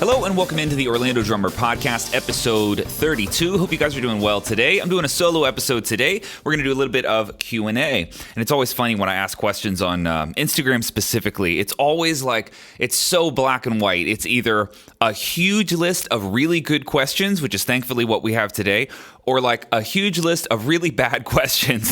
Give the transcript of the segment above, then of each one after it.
Hello and welcome into the Orlando Drummer Podcast, episode 32. Hope you guys are doing well today. I'm doing a solo episode today. We're going to do a little bit of Q&A. And it's always funny when I ask questions on Instagram specifically. It's always like, it's so black and white. It's either a huge list of really good questions, which is thankfully what we have today, or like a huge list of really bad questions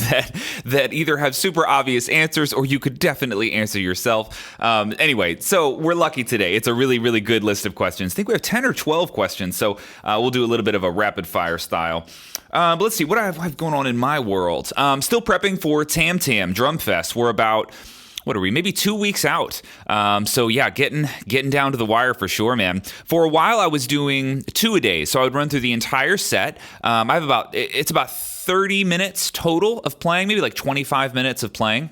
that either have super obvious answers or you could definitely answer yourself. Anyway, so we're lucky today. It's a really, really good list of questions. I think we have 10 or 12 questions, so we'll do a little bit of a rapid fire style. But let's see, what I have going on in my world. Still prepping for Tam Tam Drum Fest. We're about... what are we? Maybe 2 weeks out. So yeah, getting down to the wire for sure, man. For a while, I was doing 2 a day, so I would run through the entire set. I have it's about 30 minutes total of playing, maybe like 25 minutes of playing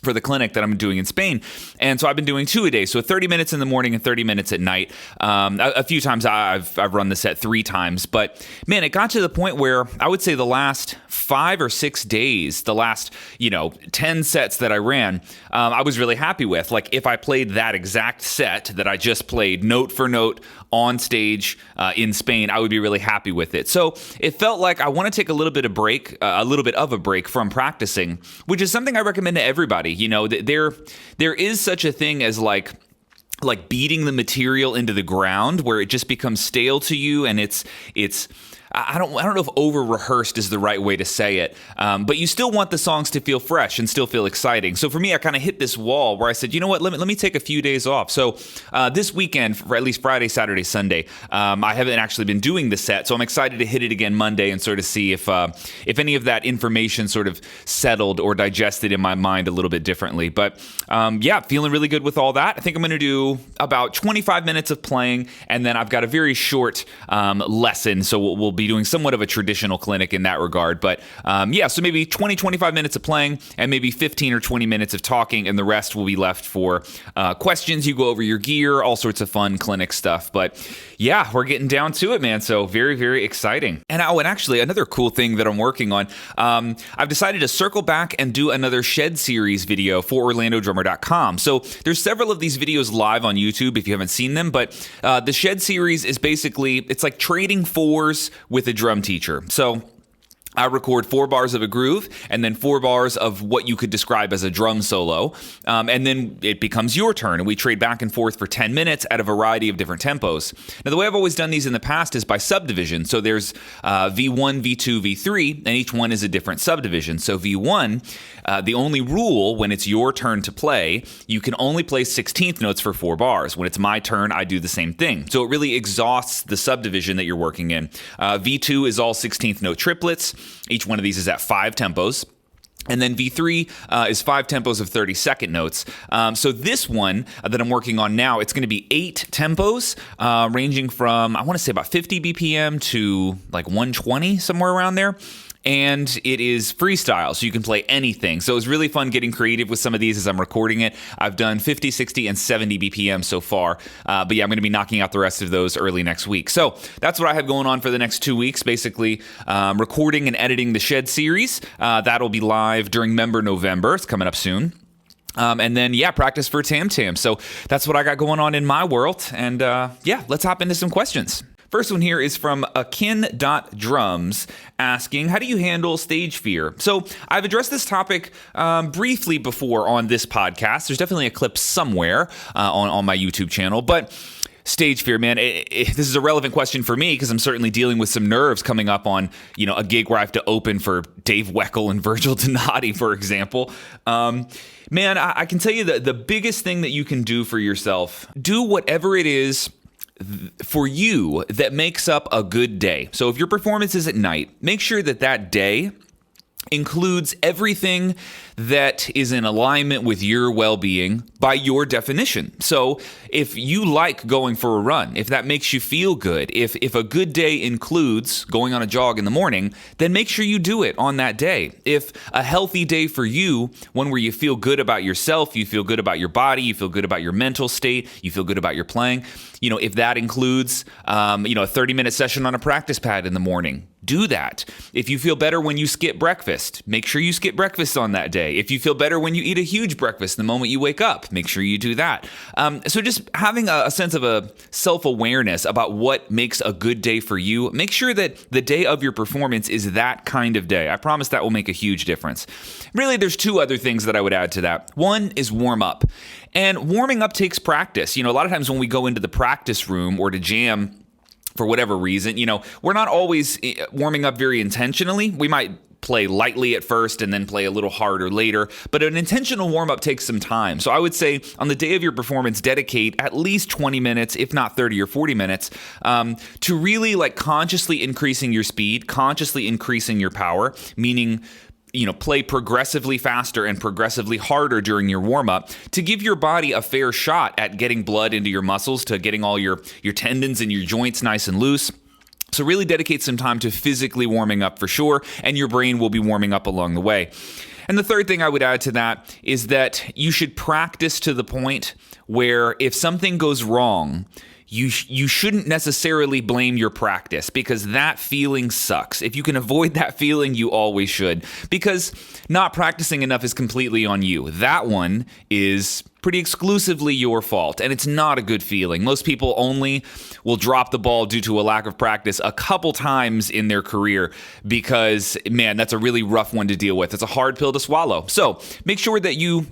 for the clinic that I'm doing in Spain. And so I've been doing 2 a day, so 30 minutes in the morning and 30 minutes at night. A few times I've run the set 3 times, but man, it got to the point where I would say the last 5 or 6 days, the last 10 sets that I ran, I was really happy with. Like if I played that exact set that I just played note for note on stage in Spain, I would be really happy with it. So it felt like I want to take a little bit of a break from practicing, which is something I recommend to everybody. There is such a thing as like beating the material into the ground where it just becomes stale to you, and it's I don't know if over-rehearsed is the right way to say it, but you still want the songs to feel fresh and still feel exciting. So for me, I kind of hit this wall where I said, you know what, let me take a few days off. So this weekend, for at least Friday, Saturday, Sunday, I haven't actually been doing the set, so I'm excited to hit it again Monday and sort of see if any of that information sort of settled or digested in my mind a little bit differently. But yeah, feeling really good with all that. I think I'm going to do about 25 minutes of playing, and then I've got a very short lesson, so we'll be doing somewhat of a traditional clinic in that regard. But yeah, so maybe 25 minutes of playing and maybe 15 or 20 minutes of talking, and the rest will be left for questions. You go over your gear, all sorts of fun clinic stuff. But yeah, we're getting down to it, man. So very, very exciting. And actually another cool thing that I'm working on, I've decided to circle back and do another Shed Series video for OrlandoDrummer.com. So there's several of these videos live on YouTube if you haven't seen them, but the Shed Series is basically, it's like trading 4s with a drum teacher. So I record 4 bars of a groove and then 4 bars of what you could describe as a drum solo. And then it becomes your turn, and we trade back and forth for 10 minutes at a variety of different tempos. Now, the way I've always done these in the past is by subdivision. So there's V1, V2, V3, and each one is a different subdivision. So V1, the only rule when it's your turn to play, you can only play 16th notes for 4 bars. When it's my turn, I do the same thing. So it really exhausts the subdivision that you're working in. V2 is all 16th note triplets. Each one of these is at 5 tempos. And then V3 is 5 tempos of 32nd notes. So this one that I'm working on now, it's going to be 8 tempos, ranging from, I want to say about 50 BPM to like 120, somewhere around there. And it is freestyle, so you can play anything. So it was really fun getting creative with some of these as I'm recording it. I've done 50, 60, and 70 BPM so far. But yeah, I'm going to be knocking out the rest of those early next week. So that's what I have going on for the next 2 weeks, basically recording and editing the Shed Series. That'll be live during Member November. It's coming up soon. And then, yeah, practice for Tam Tam. So that's what I got going on in my world. And yeah, let's hop into some questions. First one here is from akin.drums asking, how do you handle stage fear? So I've addressed this topic briefly before on this podcast. There's definitely a clip somewhere on my YouTube channel, but stage fear, man, this is a relevant question for me because I'm certainly dealing with some nerves coming up on, a gig where I have to open for Dave Weckl and Virgil Donati, for example. Man, I can tell you that the biggest thing that you can do for yourself, do whatever it is for you that makes up a good day. So if your performance is at night, make sure that day includes everything that is in alignment with your well-being by your definition. So if you like going for a run, if that makes you feel good, if a good day includes going on a jog in the morning, then make sure you do it on that day. If a healthy day for you, one where you feel good about yourself, you feel good about your body, you feel good about your mental state, you feel good about your playing, if that includes, a 30-minute session on a practice pad in the morning, do that. If you feel better when you skip breakfast, make sure you skip breakfast on that day. If you feel better when you eat a huge breakfast the moment you wake up, make sure you do that. So just having a sense of a self-awareness about what makes a good day for you. Make sure that the day of your performance is that kind of day. I promise that will make a huge difference. Really, there's two other things that I would add to that. One is warm up. And warming up takes practice. A lot of times when we go into the practice room or to jam, for whatever reason, we're not always warming up very intentionally. We might play lightly at first and then play a little harder later, but an intentional warm-up takes some time. So I would say on the day of your performance, dedicate at least 20 minutes, if not 30 or 40 minutes, to really consciously increasing your speed, consciously increasing your power, meaning play progressively faster and progressively harder during your warm-up to give your body a fair shot at getting blood into your muscles, to getting all your tendons and your joints nice and loose. So really dedicate some time to physically warming up for sure, and your brain will be warming up along the way. And the third thing I would add to that is that you should practice to the point where if something goes wrong, you shouldn't necessarily blame your practice, because that feeling sucks. If you can avoid that feeling, you always should, because not practicing enough is completely on you. That one is pretty exclusively your fault, and it's not a good feeling. Most people only will drop the ball due to a lack of practice a couple times in their career because, man, that's a really rough one to deal with. It's a hard pill to swallow. So make sure that you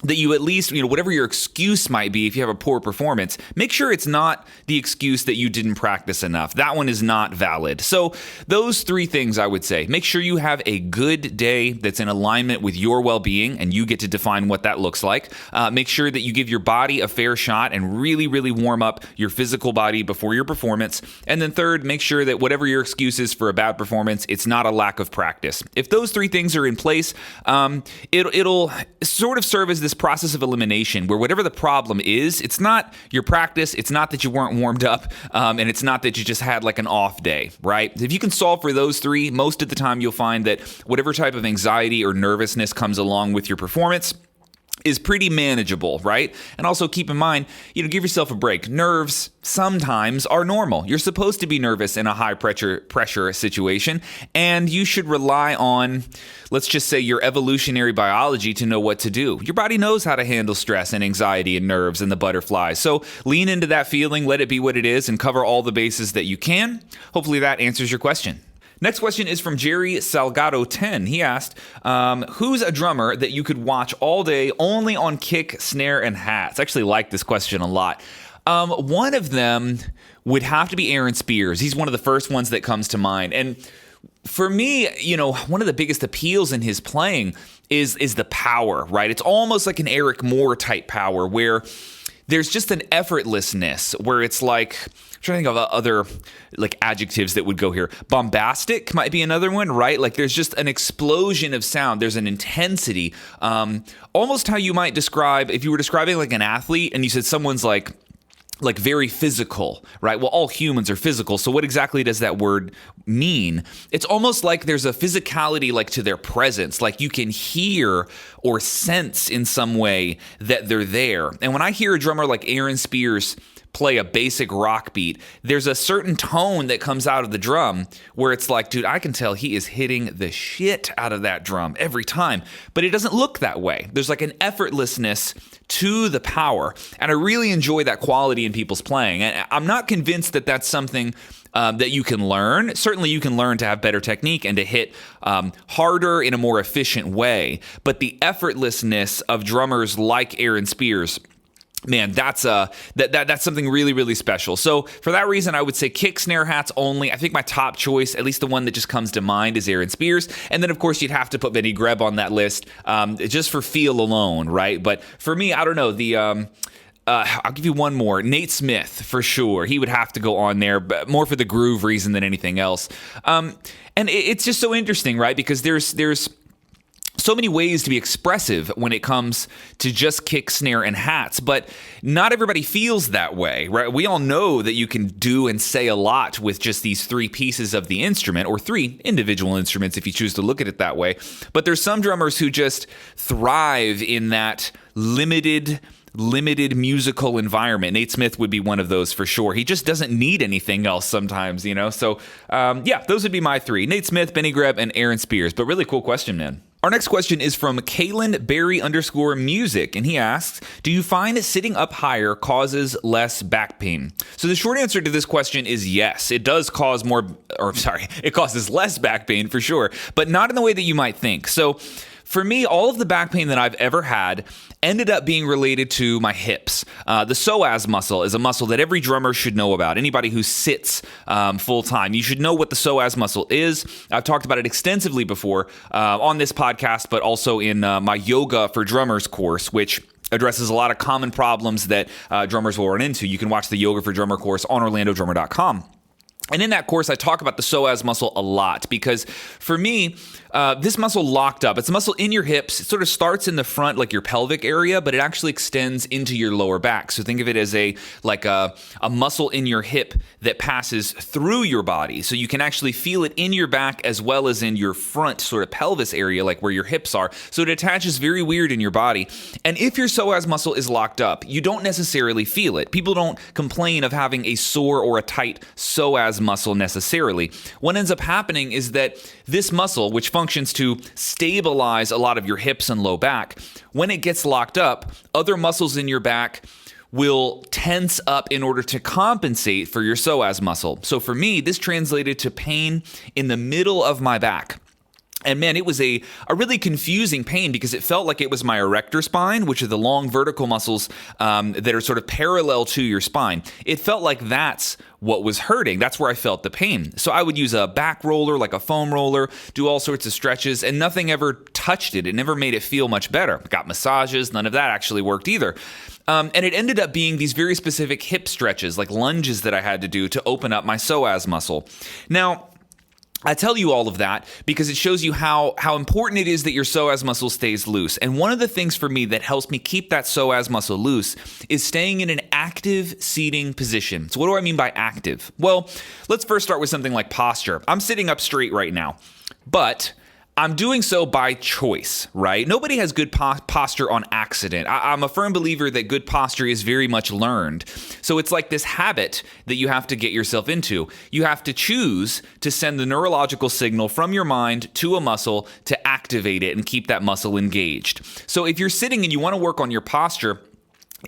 at least, whatever your excuse might be if you have a poor performance, make sure it's not the excuse that you didn't practice enough. That one is not valid. So those three things I would say. Make sure you have a good day that's in alignment with your well-being, and you get to define what that looks like. Make sure that you give your body a fair shot and really, really warm up your physical body before your performance. And then third, make sure that whatever your excuse is for a bad performance, it's not a lack of practice. If those three things are in place, it'll sort of serve as this process of elimination where whatever the problem is, it's not your practice, it's not that you weren't warmed up, and it's not that you just had an off day, right? If you can solve for those three, most of the time you'll find that whatever type of anxiety or nervousness comes along with your performance is pretty manageable, right? And also keep in mind, give yourself a break. Nerves sometimes are normal. You're supposed to be nervous in a high pressure situation, and you should rely on, let's just say, your evolutionary biology to know what to do. Your body knows how to handle stress and anxiety and nerves and the butterflies. So lean into that feeling, let it be what it is, and cover all the bases that you can. Hopefully that answers your question. Next question is from Jerry Salgado 10. He asked, who's a drummer that you could watch all day only on kick, snare, and hats? I actually like this question a lot. One of them would have to be Aaron Spears. He's one of the first ones that comes to mind. And for me, one of the biggest appeals in his playing is the power, right? It's almost like an Eric Moore type power where there's just an effortlessness where it's I'm trying to think of other adjectives that would go here. Bombastic might be another one, right? There's just an explosion of sound. There's an intensity. Almost how you might describe, if you were describing an athlete and you said someone's very physical, right? Well, all humans are physical. So what exactly does that word mean? It's almost like there's a physicality to their presence. You can hear or sense in some way that they're there. And when I hear a drummer like Aaron Spears play a basic rock beat, there's a certain tone that comes out of the drum where it's dude, I can tell he is hitting the shit out of that drum every time, but it doesn't look that way. There's an effortlessness to the power, and I really enjoy that quality in people's playing. And I'm not convinced that that's something that you can learn. Certainly you can learn to have better technique and to hit harder in a more efficient way, but the effortlessness of drummers like Aaron Spears, man, that's something really, really special. So for that reason, I would say kick, snare, hats only. I think my top choice, at least the one that just comes to mind, is Aaron Spears. And then, of course, you'd have to put Benny Greb on that list just for feel alone, right? But for me, I don't know, I'll give you one more. Nate Smith, for sure. He would have to go on there, but more for the groove reason than anything else. And it's just so interesting, right? Because there's so many ways to be expressive when it comes to just kick, snare, and hats, but not everybody feels that way, right? We all know that you can do and say a lot with just these three pieces of the instrument, or three individual instruments if you choose to look at it that way. But there's some drummers who just thrive in that limited limited musical environment. Nate Smith would be one of those for sure. He just doesn't need anything else sometimes, So, those would be my three. Nate Smith, Benny Greb, and Aaron Spears. But really cool question, man. Our next question is from Kalen Berry _music, and he asks, do you find sitting up higher causes less back pain? So the short answer to this question is yes. It does cause it causes less back pain for sure, but not in the way that you might think. So for me, all of the back pain that I've ever had ended up being related to my hips. The psoas muscle is a muscle that every drummer should know about. Anybody who sits full time, you should know what the psoas muscle is. I've talked about it extensively before on this podcast, but also in my Yoga for Drummers course, which addresses a lot of common problems that drummers will run into. You can watch the Yoga for Drummer course on orlandodrummer.com. And in that course, I talk about the psoas muscle a lot because for me, this muscle locked up. It's a muscle in your hips. It sort of starts in the front, like your pelvic area, but it actually extends into your lower back. So think of it as a muscle in your hip that passes through your body. So you can actually feel it in your back as well as in your front sort of pelvis area, like where your hips are. So it attaches very weird in your body. And if your psoas muscle is locked up, you don't necessarily feel it. People don't complain of having a sore or a tight psoas muscle necessarily. What ends up happening is that this muscle, which functions to stabilize a lot of your hips and low back, when it gets locked up, other muscles in your back will tense up in order to compensate for your psoas muscle. So for me, this translated to pain in the middle of my back. And man, it was a really confusing pain because it felt like it was my erector spine, which are the long vertical muscles that are sort of parallel to your spine. It felt like that's what was hurting. That's where I felt the pain. So I would use a back roller, like a foam roller, do all sorts of stretches, and nothing ever touched it. It never made it feel much better. Got massages. None of that actually worked either. And it ended up being these very specific hip stretches, like lunges that I had to do to open up my psoas muscle. Now, I tell you all of that because it shows you how important it is that your psoas muscle stays loose. And one of the things for me that helps me keep that psoas muscle loose is staying in an active seating position. So what do I mean by active? Well, let's first start with something like posture. I'm sitting up straight right now, but I'm doing so by choice, right? Nobody has good posture on accident. I'm a firm believer that good posture is very much learned. So it's like this habit that you have to get yourself into. You have to choose to send the neurological signal from your mind to a muscle to activate it and keep that muscle engaged. So if you're sitting and you want to work on your posture,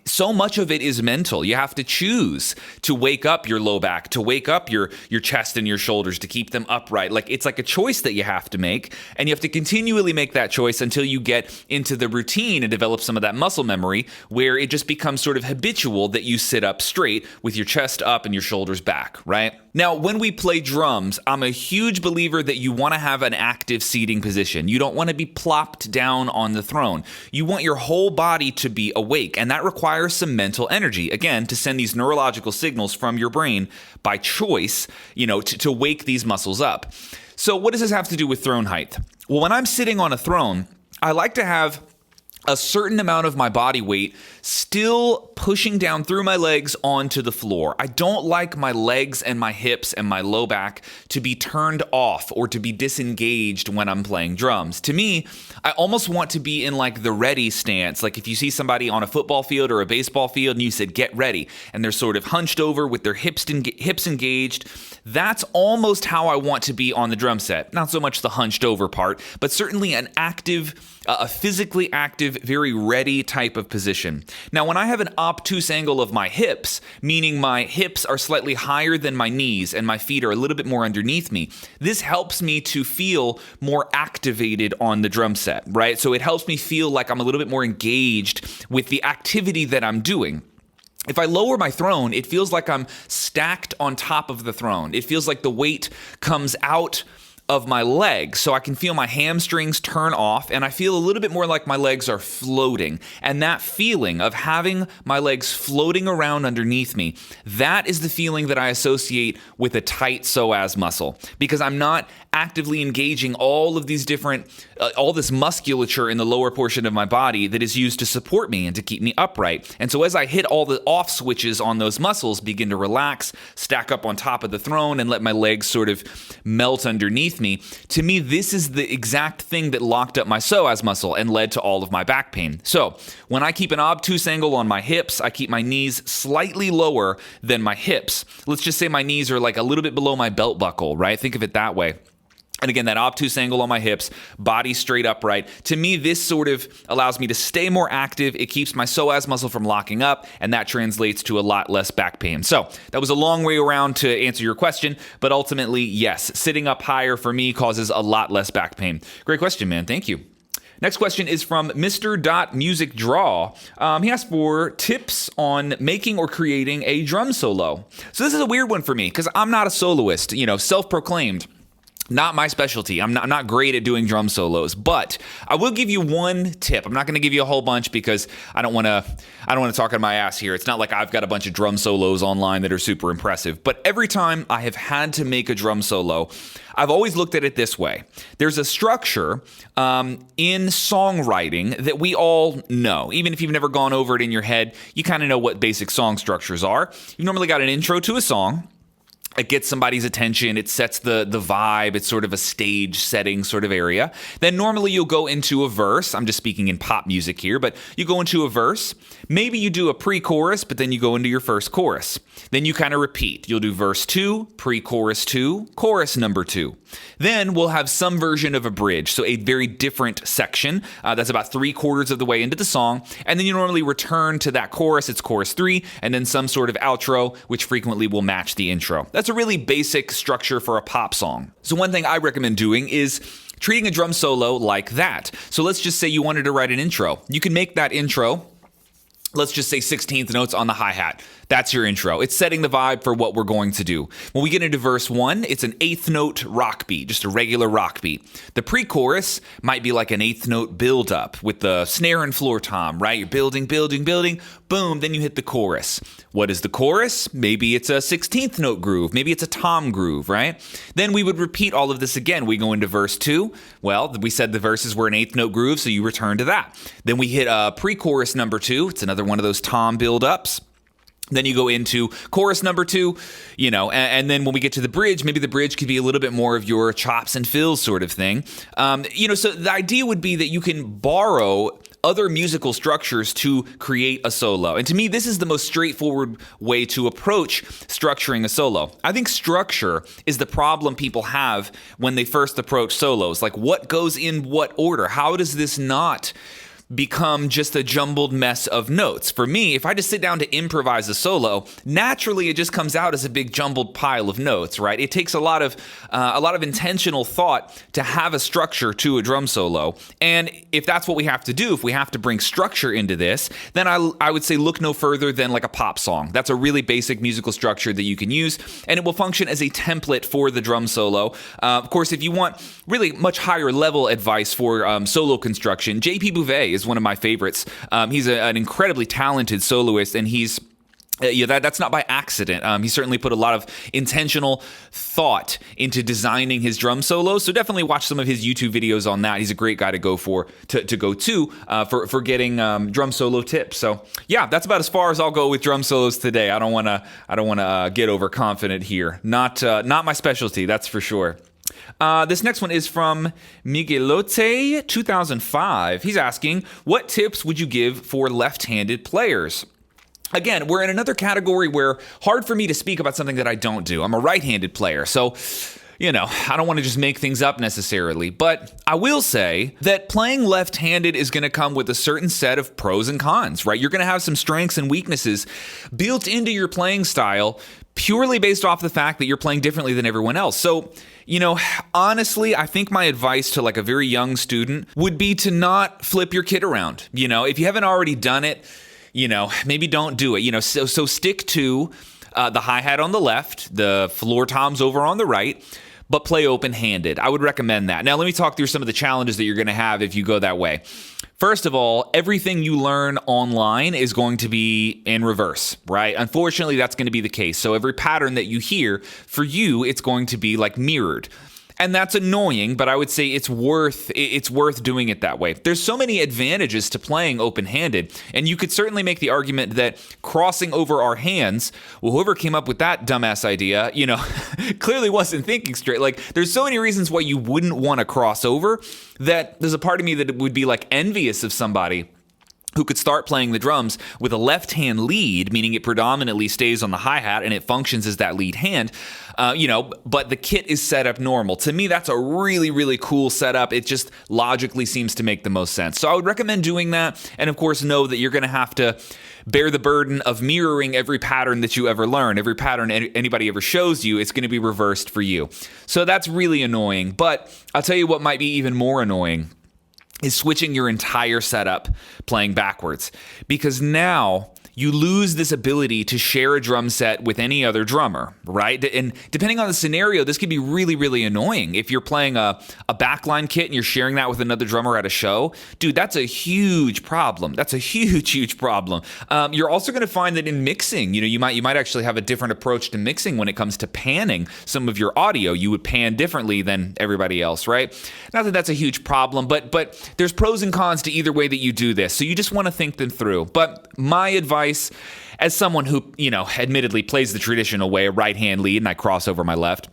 so much of it is mental. You have to choose to wake up your low back, to wake up your chest and your shoulders, to keep them upright. It's like a choice that you have to make, and you have to continually make that choice until you get into the routine and develop some of that muscle memory where it just becomes sort of habitual that you sit up straight with your chest up and your shoulders back, right? Now, when we play drums, I'm a huge believer that you want to have an active seating position. You don't want to be plopped down on the throne. You want your whole body to be awake, and that requires some mental energy, again, to send these neurological signals from your brain by choice, to wake these muscles up. So what does this have to do with throne height? Well, when I'm sitting on a throne, I like to have a certain amount of my body weight still pushing down through my legs onto the floor. I don't like my legs and my hips and my low back to be turned off or to be disengaged when I'm playing drums. To me, I almost want to be in like the ready stance. Like if you see somebody on a football field or a baseball field and you said, get ready, and they're sort of hunched over with their hips engaged, that's almost how I want to be on the drum set. Not so much the hunched over part, but certainly an active, a physically active, very ready type of position. Now, when I have an obtuse angle of my hips, meaning my hips are slightly higher than my knees and my feet are a little bit more underneath me, this helps me to feel more activated on the drum set, right? So it helps me feel like I'm a little bit more engaged with the activity that I'm doing. If I lower my throne, it feels like I'm stacked on top of the throne. It feels like the weight comes out of my legs, so I can feel my hamstrings turn off, and I feel a little bit more like my legs are floating. And that feeling of having my legs floating around underneath me, that is the feeling that I associate with a tight psoas muscle, because I'm not actively engaging all of these different, all this musculature in the lower portion of my body that is used to support me and to keep me upright. And so as I hit all the off switches on those muscles, begin to relax, stack up on top of the throne, and let my legs sort of melt underneath me, to me, this is the exact thing that locked up my psoas muscle and led to all of my back pain. So when I keep an obtuse angle on my hips, I keep my knees slightly lower than my hips. Let's just say my knees are like a little bit below my belt buckle, right? Think of it that way. And again, that obtuse angle on my hips, body straight upright. To me, this sort of allows me to stay more active. It keeps my psoas muscle from locking up, and that translates to a lot less back pain. So that was a long way around to answer your question, but ultimately, yes, sitting up higher for me causes a lot less back pain. Great question, man. Thank you. Next question is from Mr. Music Draw. He asked for tips on making or creating a drum solo. So this is a weird one for me because I'm not a soloist, self-proclaimed. Not my specialty. I'm not great at doing drum solos, but I will give you one tip. I'm not going to give you a whole bunch because I don't want to talk out of my ass here. It's not like I've got a bunch of drum solos online that are super impressive. But every time I have had to make a drum solo, I've always looked at it this way. There's a structure in songwriting that we all know. Even if you've never gone over it in your head, you kind of know what basic song structures are. You've normally got an intro to a song. It gets somebody's attention. It sets the vibe. It's sort of a stage setting sort of area. Then normally you'll go into a verse. I'm just speaking in pop music here, but you go into a verse. Maybe you do a pre-chorus, but then you go into your first chorus. Then you kind of repeat. You'll do verse 2, pre-chorus 2, chorus number 2. Then we'll have some version of a bridge, so a very different section. That's about 3/4 of the way into the song. And then you normally return to that chorus. It's chorus 3, and then some sort of outro, which frequently will match the intro. That's a really basic structure for a pop song. So one thing I recommend doing is treating a drum solo like that. So let's just say you wanted to write an intro. You can make that intro, let's just say 16th notes on the hi-hat. That's your intro. It's setting the vibe for what we're going to do. When we get into verse 1, it's an 8th note rock beat, just a regular rock beat. The pre-chorus might be like an 8th note build-up with the snare and floor tom, right? You're building, boom, then you hit the chorus. What is the chorus? Maybe it's a 16th note groove. Maybe it's a tom groove, right? Then we would repeat all of this again. We go into verse 2. Well, we said the verses were an 8th note groove, so you return to that. Then we hit pre-chorus number 2. It's another one of those tom build-ups. Then you go into chorus number 2, and then when we get to the bridge, maybe the bridge could be a little bit more of your chops and fills sort of thing. So the idea would be that you can borrow other musical structures to create a solo. And to me, this is the most straightforward way to approach structuring a solo. I think structure is the problem people have when they first approach solos. Like, what goes in what order? How does this not become just a jumbled mess of notes? For me, if I just sit down to improvise a solo, naturally it just comes out as a big jumbled pile of notes, right? It takes a lot of intentional thought to have a structure to a drum solo. And if that's what we have to do, if we have to bring structure into this, then I would say look no further than like a pop song. That's a really basic musical structure that you can use, and it will function as a template for the drum solo. Of course, if you want really much higher level advice for solo construction, J.P. Bouvet is one of my favorites. He's an incredibly talented soloist, and that's not by accident. He certainly put a lot of intentional thought into designing his drum solos. So definitely watch some of his YouTube videos on that. He's a great guy to go for getting drum solo tips. So yeah, that's about as far as I'll go with drum solos today. I don't want to get overconfident here. Not my specialty, that's for sure. This next one is from Miguelote 2005. He's asking, what tips would you give for left-handed players? Again, we're in another category where hard for me to speak about something that I don't do. I'm a right-handed player, so I don't want to just make things up necessarily, but I will say that playing left-handed is going to come with a certain set of pros and cons, right? You're going to have some strengths and weaknesses built into your playing style purely based off the fact that you're playing differently than everyone else. So, honestly, I think my advice to like a very young student would be to not flip your kit around. If you haven't already done it, maybe don't do it. So stick to the hi-hat on the left, the floor toms over on the right, but play open-handed. I would recommend that. Now, let me talk through some of the challenges that you're going to have if you go that way. First of all, everything you learn online is going to be in reverse, right? Unfortunately, that's going to be the case. So every pattern that you hear, for you, it's going to be like mirrored. And that's annoying, but I would say it's worth doing it that way. There's so many advantages to playing open-handed, and you could certainly make the argument that crossing over our hands, well, whoever came up with that dumbass idea, clearly wasn't thinking straight. Like, there's so many reasons why you wouldn't want to cross over that there's a part of me that would be like envious of somebody who could start playing the drums with a left-hand lead, meaning it predominantly stays on the hi-hat and it functions as that lead hand, but the kit is set up normal. To me, that's a really, really cool setup. It just logically seems to make the most sense. So I would recommend doing that, and of course know that you're going to have to bear the burden of mirroring every pattern that you ever learn. Every pattern anybody ever shows you, it's going to be reversed for you. So that's really annoying, but I'll tell you what might be even more annoying is switching your entire setup playing backwards, because now you lose this ability to share a drum set with any other drummer, right? And depending on the scenario, this could be really, really annoying. If you're playing a backline kit and you're sharing that with another drummer at a show, dude, that's a huge problem. That's a huge, huge problem. You're also going to find that in mixing, you might actually have a different approach to mixing when it comes to panning some of your audio. You would pan differently than everybody else, right? Not that that's a huge problem, but there's pros and cons to either way that you do this. So you just want to think them through. But my advice, as someone who, admittedly plays the traditional way, a right-hand lead, and I cross over my left,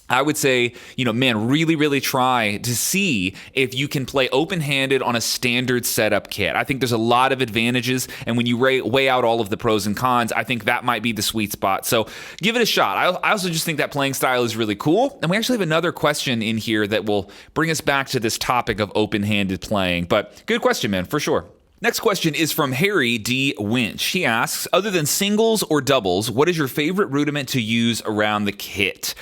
I would say, really, really try to see if you can play open-handed on a standard setup kit. I think there's a lot of advantages, and when you weigh out all of the pros and cons, I think that might be the sweet spot. So give it a shot. I also just think that playing style is really cool, and we actually have another question in here that will bring us back to this topic of open-handed playing. But good question, man, for sure. Next question is from Harry D. Winch. He asks, other than singles or doubles, what is your favorite rudiment to use around the kit?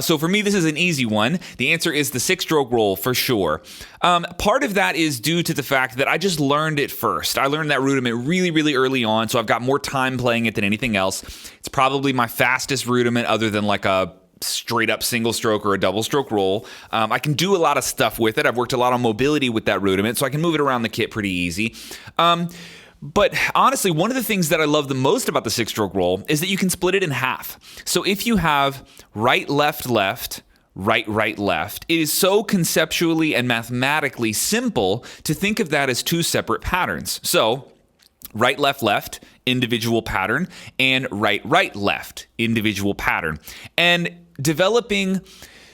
So for me, this is an easy one. The answer is the 6-stroke roll for sure. Part of that is due to the fact that I just learned it first. I learned that rudiment really, really early on, so I've got more time playing it than anything else. It's probably my fastest rudiment other than like a straight up single stroke or a double stroke roll. I can do a lot of stuff with it. I've worked a lot on mobility with that rudiment, so I can move it around the kit pretty easy. But honestly, one of the things that I love the most about the 6-stroke roll is that you can split it in half. So if you have right, left, left, right, right, left, it is so conceptually and mathematically simple to think of that as two separate patterns. So right, left, left, individual pattern, and right, right, left, individual pattern. And developing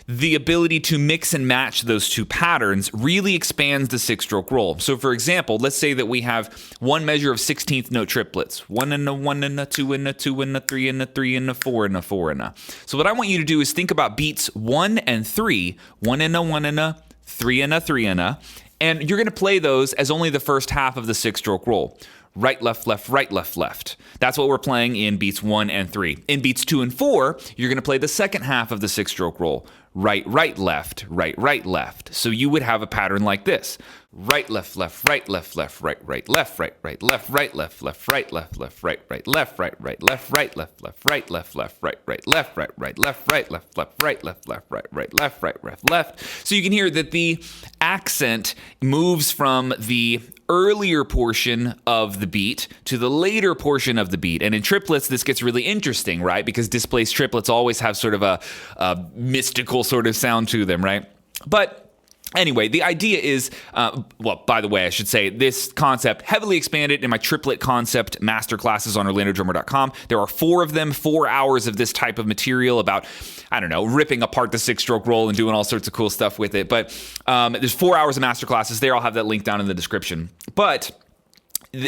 the ability to mix and match those two patterns really expands the 6-stroke roll. So for example, let's say that we have one measure of 16th note triplets, 1 and a 1 and a 2 and a 2 and a 3 and a 3 and a 4 and a 4 and a. So what I want you to do is think about beats 1 and 3, 1 and a 1 and a 3 and a 3 and a, and you're going to play those as only the first half of the 6-stroke roll. Right, left, left, right, left, left. That's what we're playing in beats 1 and 3. In beats 2 and 4, you're going to play the second half of the 6-stroke roll. Right, right, left, right, right, left. So you would have a pattern like this. Right, left, left, right, left, left, right, right, left, right, right, left, right, left, left, right, left, left, right, right, left, right, right, left, right, left, left, right, left, left, right, right, left, right, right, left, right, left, left, right, left, left, right, right, left, right, left, left. So you can hear that the accent moves from the earlier portion of the beat to the later portion of the beat. And in triplets, this gets really interesting, right? Because displaced triplets always have sort of a mystical sort of sound to them, right? But anyway, the idea is, by the way, I should say, this concept heavily expanded in my triplet concept masterclasses on OrlandoDrummer.com. There are 4 of them, 4 hours of this type of material about, ripping apart the 6-stroke roll and doing all sorts of cool stuff with it. But there's 4 hours of masterclasses there. I'll have that link down in the description. But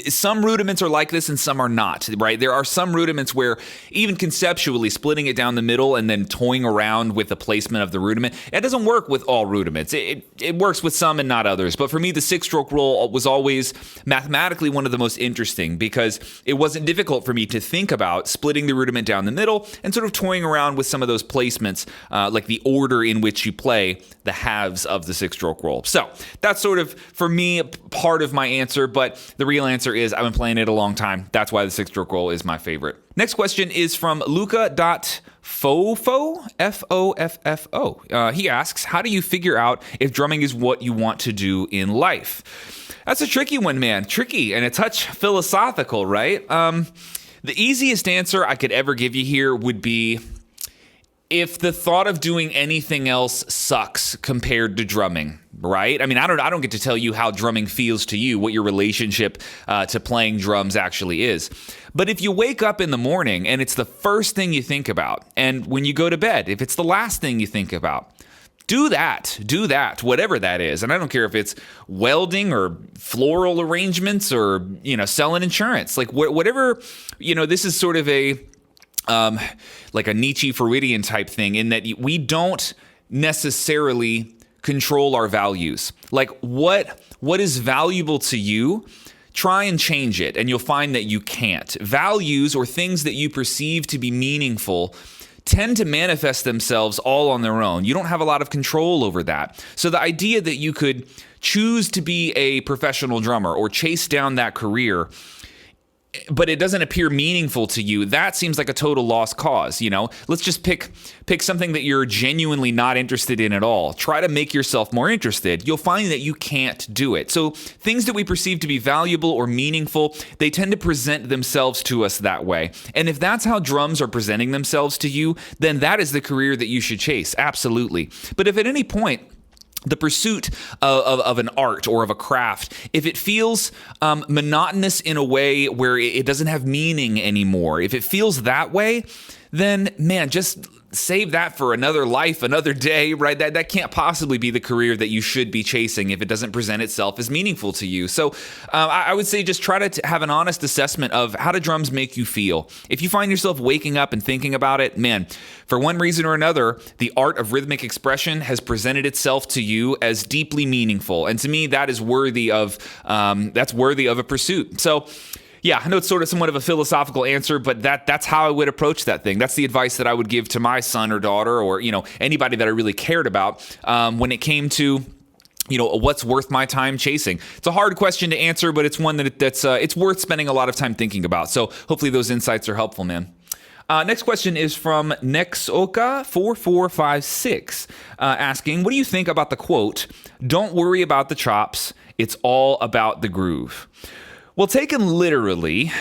some rudiments are like this and some are not, right? There are some rudiments where even conceptually splitting it down the middle and then toying around with the placement of the rudiment, it doesn't work with all rudiments. It works with some and not others. But for me, the 6-stroke roll was always mathematically one of the most interesting because it wasn't difficult for me to think about splitting the rudiment down the middle and sort of toying around with some of those placements, like the order in which you play the halves of the 6-stroke roll. So that's sort of, for me, part of my answer, but the real answer is I've been playing it a long time. That's why the 6-stroke roll is my favorite. Next question is from Luca.Fofo, F-O-F-F-O. He asks, how do you figure out if drumming is what you want to do in life? That's a tricky one, man. Tricky and a touch philosophical, right? The easiest answer I could ever give you here would be, if the thought of doing anything else sucks compared to drumming, right? I mean, I don't get to tell you how drumming feels to you, what your relationship to playing drums actually is. But if you wake up in the morning and it's the first thing you think about, and when you go to bed, if it's the last thing you think about, do that, whatever that is. And I don't care if it's welding or floral arrangements or, selling insurance, like whatever, this is sort of a, like a Nietzsche Freudian type thing, in that we don't necessarily control our values. Like what is valuable to you, try and change it, and you'll find that you can't. Values, or things that you perceive to be meaningful, tend to manifest themselves all on their own. You don't have a lot of control over that. So the idea that you could choose to be a professional drummer or chase down that career, but it doesn't appear meaningful to you, that seems like a total lost cause. Let's just pick something that you're genuinely not interested in at all. Try to make yourself more interested. You'll find that you can't do it. So things that we perceive to be valuable or meaningful, they tend to present themselves to us that way. And if that's how drums are presenting themselves to you, then that is the career that you should chase. Absolutely. But if at any point the pursuit of an art or of a craft, if it feels monotonous in a way where it doesn't have meaning anymore, if it feels that way, then man, just save that for another life, another day, right? That can't possibly be the career that you should be chasing if it doesn't present itself as meaningful to you. So I would say just try to have an honest assessment of how do drums make you feel. If you find yourself waking up and thinking about it, man, for one reason or another, the art of rhythmic expression has presented itself to you as deeply meaningful. And to me, that is worthy of a pursuit. So yeah, I know it's somewhat of a philosophical answer, but that's how I would approach that thing. That's the advice that I would give to my son or daughter, or anybody that I really cared about when it came to what's worth my time chasing. It's a hard question to answer, but it's one that's it's worth spending a lot of time thinking about. So hopefully those insights are helpful, man. Next question is from Nexoka4456, asking, what do you think about the quote, "Don't worry about the chops, it's all about the groove"? Well, taken literally,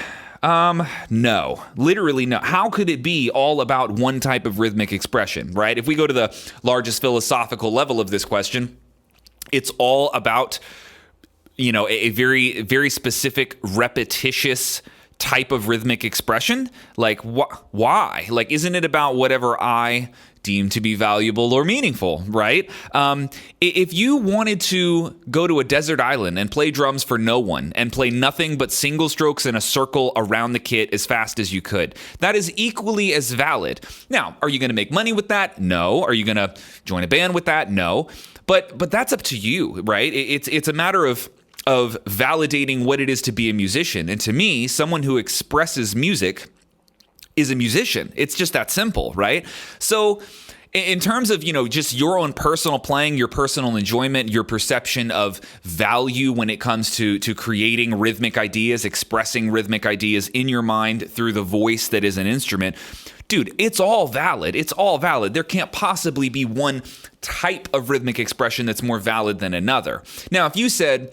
no. Literally, no. How could it be all about one type of rhythmic expression, right? If we go to the largest philosophical level of this question, it's all about, a very, very specific, repetitious type of rhythmic expression. Like, why? Like, isn't it about whatever I deem to be valuable or meaningful, right? If you wanted to go to a desert island and play drums for no one and play nothing but single strokes in a circle around the kit as fast as you could, that is equally as valid. Now, are you going to make money with that? No. Are you going to join a band with that? No. But that's up to you, right? It's a matter of validating what it is to be a musician. And to me, someone who expresses music is a musician. It's just that simple, right? So in terms of, just your own personal playing, your personal enjoyment, your perception of value when it comes to creating rhythmic ideas, expressing rhythmic ideas in your mind through the voice that is an instrument, dude, it's all valid. It's all valid. There can't possibly be one type of rhythmic expression that's more valid than another. Now, if you said,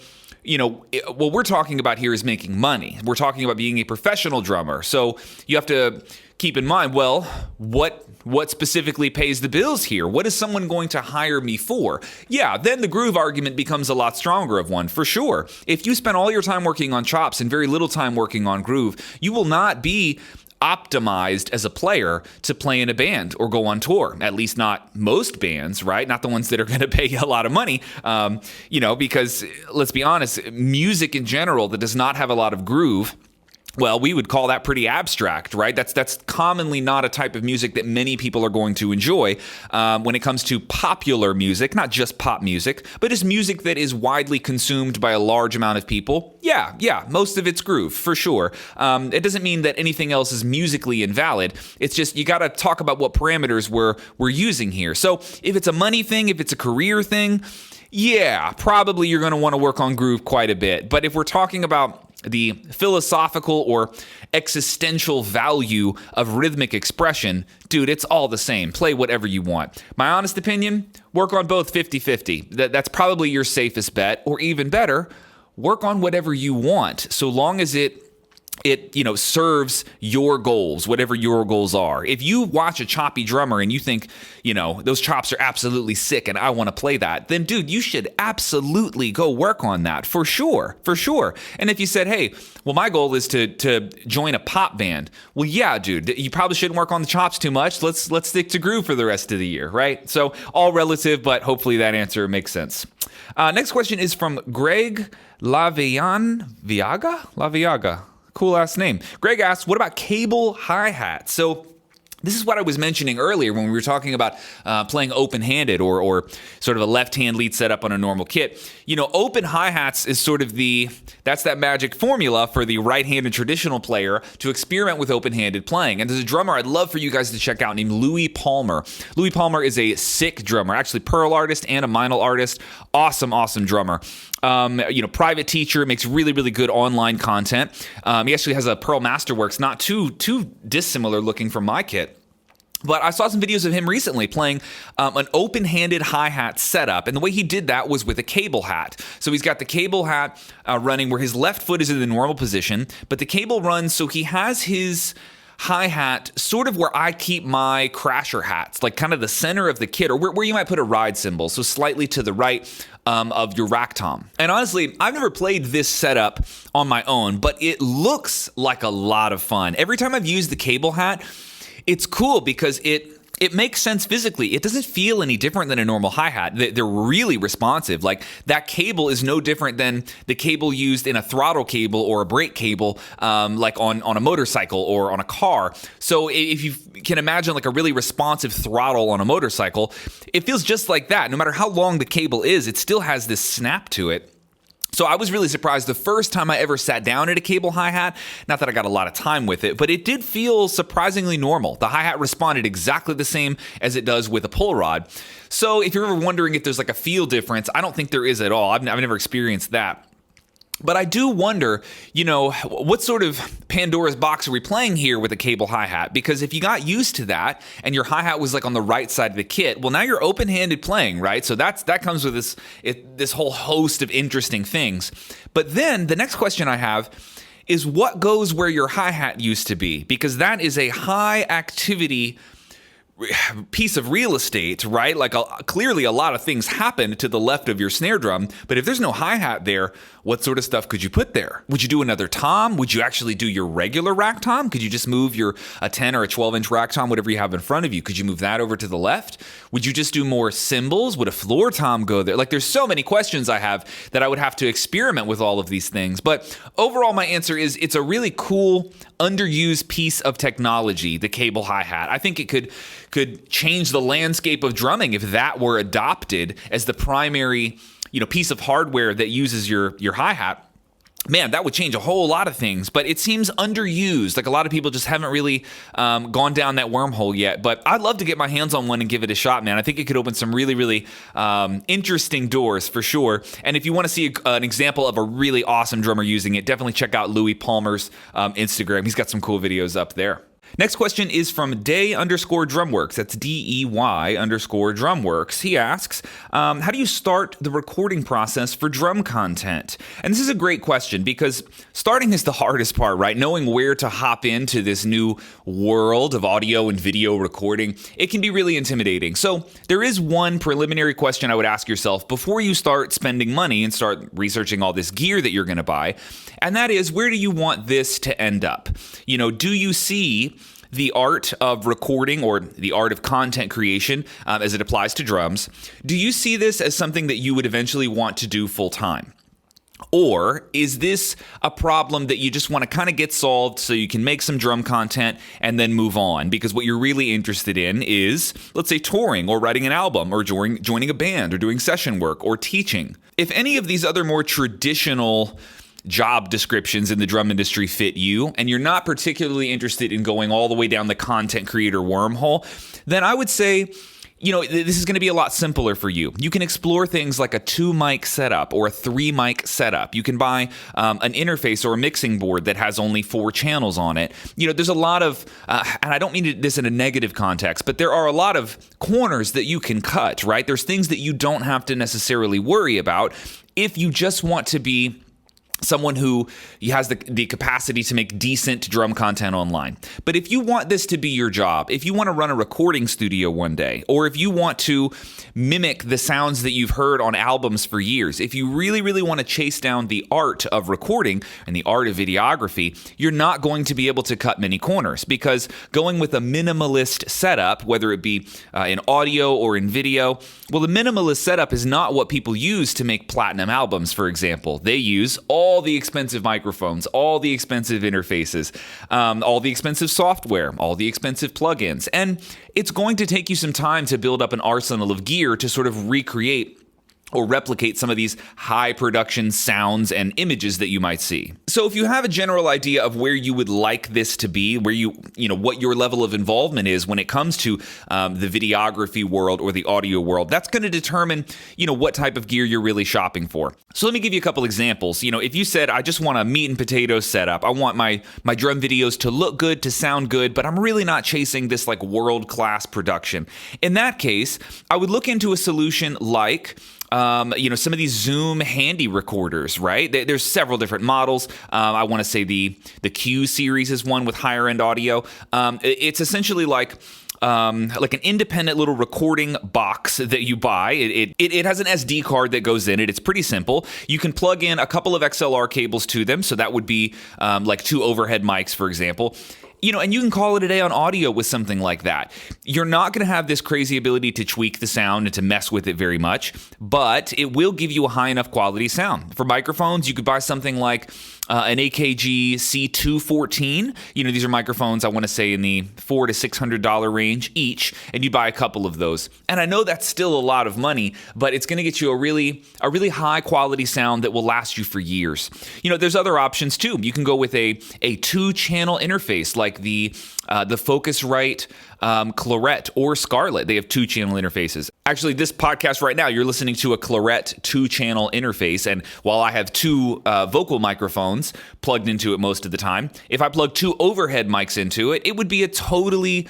what we're talking about here is making money. We're talking about being a professional drummer. So you have to keep in mind, well, what specifically pays the bills here? What is someone going to hire me for? Yeah, then the groove argument becomes a lot stronger of one, for sure. If you spend all your time working on chops and very little time working on groove, you will not be optimized as a player to play in a band or go on tour. At least not most bands, right? Not the ones that are going to pay you a lot of money, because let's be honest, music in general that does not have a lot of groove, well, we would call that pretty abstract, right? That's commonly not a type of music that many people are going to enjoy when it comes to popular music, not just pop music, but just music that is widely consumed by a large amount of people. Yeah, most of it's groove, for sure. It doesn't mean that anything else is musically invalid. It's just you got to talk about what parameters we're using here. So if it's a money thing, if it's a career thing, yeah, probably you're going to want to work on groove quite a bit. But if we're talking about the philosophical or existential value of rhythmic expression, dude, it's all the same. Play whatever you want. My honest opinion, work on both 50-50. That's probably your safest bet, or even better, work on whatever you want, so long as it it, serves your goals, whatever your goals are. If you watch a choppy drummer and you think, those chops are absolutely sick and I want to play that, then dude, you should absolutely go work on that for sure. And if you said, hey, well, my goal is to join a pop band. Well, yeah, dude, you probably shouldn't work on the chops too much. Let's stick to groove for the rest of the year, right? So all relative, but hopefully that answer makes sense. Next question is from Greg Laviaga. Cool ass name. Greg asks, what about cable hi-hats? So this is what I was mentioning earlier when we were talking about playing open-handed or sort of a left-hand lead setup on a normal kit. Open hi-hats is sort of that's that magic formula for the right-handed traditional player to experiment with open-handed playing. And there's a drummer I'd love for you guys to check out named Louis Palmer. Louis Palmer is a sick drummer, actually Pearl artist and a Meinl artist. Awesome drummer. Private teacher, makes really, really good online content. He actually has a Pearl Masterworks, not too dissimilar looking from my kit. But I saw some videos of him recently playing an open-handed hi-hat setup, and the way he did that was with a cable hat. So he's got the cable hat running where his left foot is in the normal position, but the cable runs so he has his hi-hat sort of where I keep my crasher hats, like kind of the center of the kit, or where you might put a ride cymbal, so slightly to the right of your rack tom. And honestly, I've never played this setup on my own, but it looks like a lot of fun. Every time I've used the cable hat, it's cool because it makes sense physically. It doesn't feel any different than a normal hi-hat. They're really responsive. Like that cable is no different than the cable used in a throttle cable or a brake cable, like on a motorcycle or on a car. So if you can imagine like a really responsive throttle on a motorcycle, it feels just like that. No matter how long the cable is, it still has this snap to it. So I was really surprised the first time I ever sat down at a cable hi-hat. Not that I got a lot of time with it, but it did feel surprisingly normal. The hi-hat responded exactly the same as it does with a pull rod. So if you're ever wondering if there's like a feel difference, I don't think there is at all. I've never experienced that. But I do wonder, what sort of Pandora's box are we playing here with a cable hi-hat? Because if you got used to that and your hi-hat was like on the right side of the kit, well, now you're open-handed playing, right? So that comes with this whole host of interesting things. But then the next question I have is what goes where your hi-hat used to be? Because that is a high activity piece of real estate, right? Like clearly a lot of things happen to the left of your snare drum, but if there's no hi-hat there, what sort of stuff could you put there? Would you do another tom? Would you actually do your regular rack tom? Could you just move a 10 or a 12-inch rack tom, whatever you have in front of you? Could you move that over to the left? Would you just do more cymbals? Would a floor tom go there? Like there's so many questions I have that I would have to experiment with all of these things. But overall, my answer is it's a really cool, underused piece of technology, the cable hi-hat. I think it could change the landscape of drumming if that were adopted as the primary piece of hardware that uses your hi-hat. Man, that would change a whole lot of things, but it seems underused. Like a lot of people just haven't really gone down that wormhole yet, but I'd love to get my hands on one and give it a shot, man. I think it could open some really, really interesting doors for sure. And if you want to see an example of a really awesome drummer using it, definitely check out Louis Palmer's Instagram. He's got some cool videos up there. Next question is from Day_Drumworks. That's DEY_Drumworks. He asks, how do you start the recording process for drum content? And this is a great question because starting is the hardest part, right? Knowing where to hop into this new world of audio and video recording, it can be really intimidating. So there is one preliminary question I would ask yourself before you start spending money and start researching all this gear that you're going to buy. And that is, where do you want this to end up? Do you see the art of recording or the art of content creation as it applies to drums? Do you see this as something that you would eventually want to do full time? Or is this a problem that you just want to kind of get solved so you can make some drum content and then move on? Because what you're really interested in is, let's say, touring or writing an album or joining a band or doing session work or teaching. If any of these other more traditional job descriptions in the drum industry fit you, and you're not particularly interested in going all the way down the content creator wormhole, then I would say, this is going to be a lot simpler for you. You can explore things like a 2-mic setup or a 3-mic setup. You can buy an interface or a mixing board that has only 4 channels on it. There's a lot of, and I don't mean this in a negative context, but there are a lot of corners that you can cut, right? There's things that you don't have to necessarily worry about if you just want to be someone who has the capacity to make decent drum content online. But if you want this to be your job, if you want to run a recording studio one day, or if you want to mimic the sounds that you've heard on albums for years, if you really, really want to chase down the art of recording and the art of videography, you're not going to be able to cut many corners, because going with a minimalist setup, whether it be in audio or in video, well, the minimalist setup is not what people use to make platinum albums, for example. They use all the expensive microphones, all the expensive interfaces, all the expensive software, all the expensive plugins. And it's going to take you some time to build up an arsenal of gear to sort of recreate or replicate some of these high production sounds and images that you might see. So if you have a general idea of where you would like this to be, where what your level of involvement is when it comes to the videography world or the audio world, that's going to determine, what type of gear you're really shopping for. So let me give you a couple examples. If you said, I just want a meat and potatoes setup, I want my drum videos to look good, to sound good, but I'm really not chasing this like world-class production. In that case, I would look into a solution like some of these Zoom handy recorders, right? There's several different models. I want to say the Q series is one with higher end audio. It's essentially like an independent little recording box that you buy. It has an SD card that goes in it. It's pretty simple. You can plug in a couple of XLR cables to them. So that would be like 2 overhead mics, for example. And you can call it a day on audio with something like that. You're not going to have this crazy ability to tweak the sound and to mess with it very much, but it will give you a high enough quality sound. For microphones, you could buy something like an AKG C214. These are microphones, I want to say, in the $400 to $600 range each, and you buy a couple of those. And I know that's still a lot of money, but it's going to get you a really high quality sound that will last you for years. There's other options too. You can go with a 2-channel interface like the Focusrite Claret or Scarlett. They have 2-channel interfaces. Actually, this podcast right now, you're listening to a Claret 2-channel interface, and while I have 2 vocal microphones plugged into it most of the time, if I plug 2 overhead mics into it, it would be a totally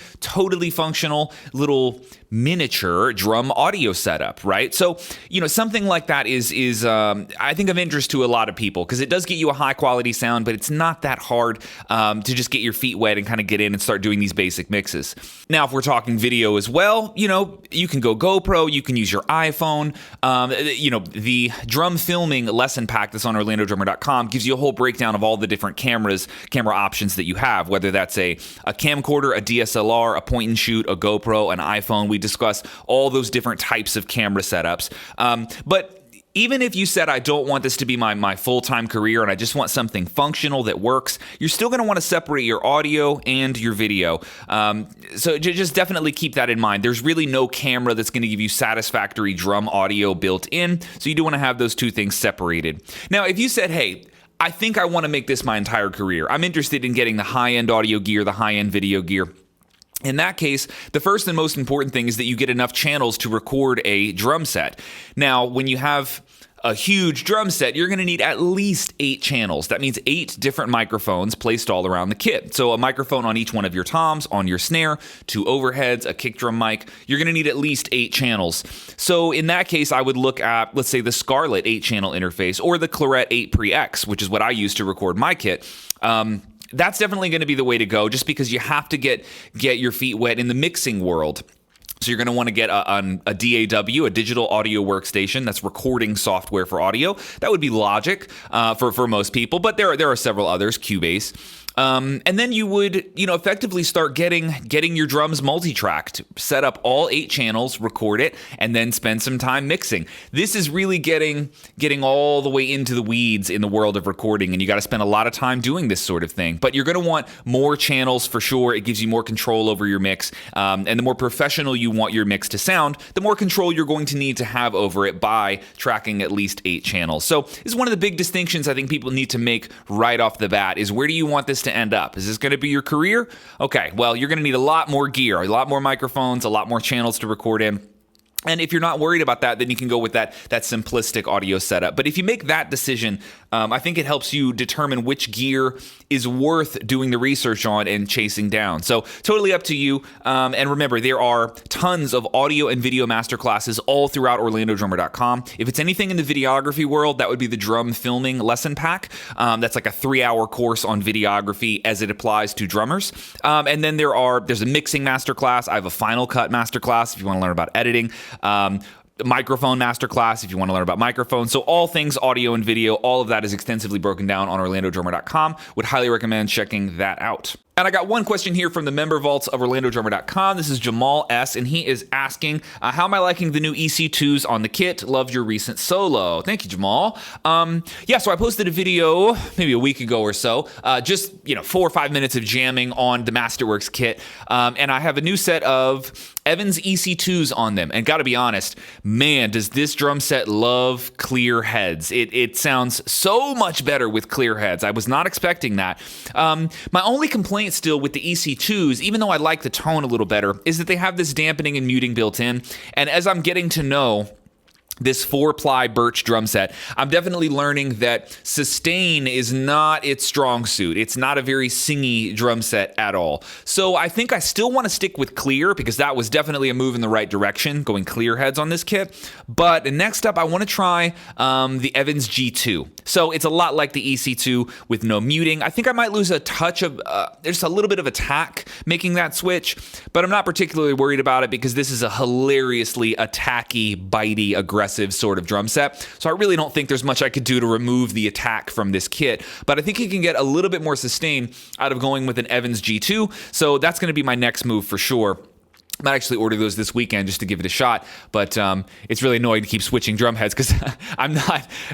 functional little miniature drum audio setup, right? So, something like that is I think of interest to a lot of people, because it does get you a high quality sound, but it's not that hard to just get your feet wet and kind of get in and start doing these basic mixes. Now, if we're talking video as well, you can go GoPro, you can use your iPhone. The drum filming lesson pack that's on OrlandoDrummer.com gives you a whole breakdown of all the different camera options that you have, whether that's a camcorder, a DSLR, a point and shoot, a GoPro, an iPhone. We discuss all those different types of camera setups. But even if you said, I don't want this to be my full-time career and I just want something functional that works, you're still going to want to separate your audio and your video. So just definitely keep that in mind. There's really no camera that's going to give you satisfactory drum audio built in, so you do want to have those two things separated. Now, if you said, hey, I think I want to make this my entire career, I'm interested in getting the high-end audio gear, the high-end video gear, in that case, the first and most important thing is that you get enough channels to record a drum set. Now, when you have a huge drum set, you're going to need at least 8 channels. That means 8 different microphones placed all around the kit. So a microphone on each one of your toms, on your snare, 2 overheads, a kick drum mic. You're going to need at least 8 channels. So in that case, I would look at, let's say, the Scarlett 8-channel interface or the Claret 8 Pre-X, which is what I use to record my kit. That's definitely going to be the way to go, just because you have to get your feet wet in the mixing world. So you're going to want to get a DAW, a digital audio workstation. That's recording software for audio. That would be Logic for most people, but there are several others, Cubase. And then you would, effectively start getting your drums multi-tracked, set up all 8 channels, record it, and then spend some time mixing. This is really getting all the way into the weeds in the world of recording, and you got to spend a lot of time doing this sort of thing. But you're going to want more channels for sure. It gives you more control over your mix, and the more professional you want your mix to sound, the more control you're going to need to have over it by tracking at least 8 channels. So this is one of the big distinctions I think people need to make right off the bat, is where do you want this to end up? Is this going to be your career? Okay, well, you're going to need a lot more gear, a lot more microphones, a lot more channels to record in. And if you're not worried about that, then you can go with that simplistic audio setup. But if you make that decision, I think it helps you determine which gear is worth doing the research on and chasing down. So totally up to you. And remember, there are tons of audio and video masterclasses all throughout OrlandoDrummer.com. If it's anything in the videography world, that would be the drum filming lesson pack. That's like a 3-hour course on videography as it applies to drummers. And then there's a mixing masterclass. I have a Final Cut masterclass if you want to learn about editing. Microphone masterclass if you want to learn about microphones. So all things audio and video, all of that is extensively broken down on OrlandoDrummer.com. Would highly recommend checking that out. And I got one question here from the member vaults of OrlandoDrummer.com. This is Jamal S., and he is asking, how am I liking the new EC2s on the kit? Love your recent solo. Thank you, Jamal. So I posted a video maybe a week ago or so, just 4 or 5 minutes of jamming on the Masterworks kit, and I have a new set of Evans EC2s on them. And gotta be honest, man, does this drum set love clear heads. It sounds so much better with clear heads. I was not expecting that. My only complaint still with the EC2s, even though I like the tone a little better, is that they have this dampening and muting built in. And as I'm getting to know this 4-ply birch drum set, I'm definitely learning that sustain is not its strong suit. It's not a very singy drum set at all. So I think I still want to stick with clear, because that was definitely a move in the right direction, going clear heads on this kit. But next up, I want to try the Evans G2. So it's a lot like the EC2 with no muting. I think I might lose a touch of, there's a little bit of attack making that switch, but I'm not particularly worried about it because this is a hilariously attacky, bitey, aggressive sort of drum set. So I really don't think there's much I could do to remove the attack from this kit, but I think you can get a little bit more sustain out of going with an Evans G2. So that's going to be my next move for sure. I might actually order those this weekend just to give it a shot, but it's really annoying to keep switching drum heads because I'm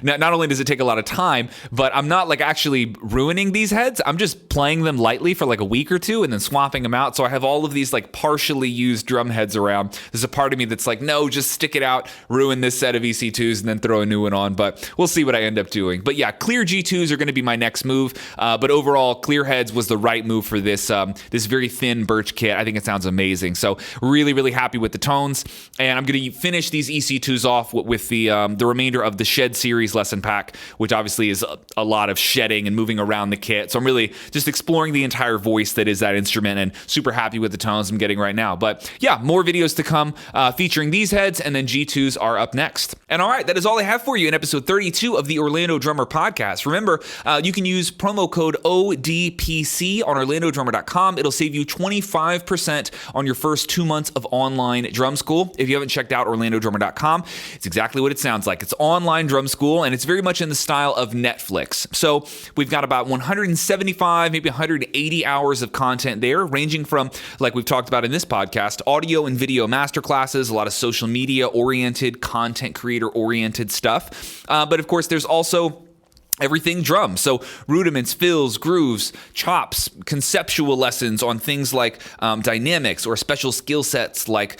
not only does it take a lot of time, but I'm not like actually ruining these heads. I'm just playing them lightly for like a week or two and then swapping them out. So I have all of these like partially used drum heads around. There's a part of me that's like, no, just stick it out, ruin this set of EC2s and then throw a new one on, but we'll see what I end up doing. But yeah, clear G2s are going to be my next move, but overall, clear heads was the right move for this this very thin birch kit. I think it sounds amazing. So really, really happy with the tones, and I'm going to finish these EC2s off with the remainder of the Shed Series lesson pack, which obviously is a lot of shedding and moving around the kit. So I'm really just exploring the entire voice that is that instrument, and super happy with the tones I'm getting right now. But yeah, more videos to come featuring these heads, and then G2s are up next. And all right, that is all I have for you in episode 32 of the Orlando Drummer Podcast. Remember, you can use promo code ODPC on OrlandoDrummer.com. It'll save you 25% on your first 2 months of online drum school. If you haven't checked out OrlandoDrummer.com, it's exactly what it sounds like. It's online drum school, and it's very much in the style of Netflix. So we've got about 175, maybe 180 hours of content there, ranging from, like we've talked about in this podcast, audio and video masterclasses, a lot of social media-oriented, content creator-oriented stuff. But of course, there's also everything drum. So rudiments, fills, grooves, chops, conceptual lessons on things like dynamics or special skill sets like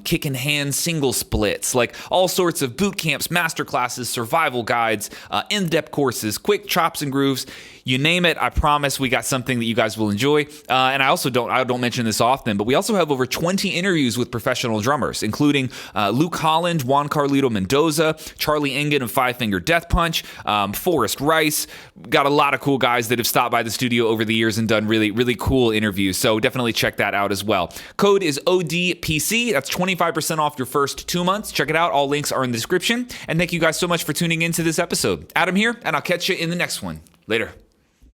kick and hand single splits, like all sorts of boot camps, masterclasses, survival guides, in-depth courses, quick chops and grooves. You name it, I promise we got something that you guys will enjoy. And I don't mention this often, but we also have over 20 interviews with professional drummers, including Luke Holland, Juan Carlito Mendoza, Charlie Engen of Five Finger Death Punch, Forrest Rice. Got a lot of cool guys that have stopped by the studio over the years and done really, really cool interviews. So definitely check that out as well. Code is ODPC. That's 25% off your first 2 months. Check it out. All links are in the description. And thank you guys so much for tuning into this episode. Adam here, and I'll catch you in the next one. Later.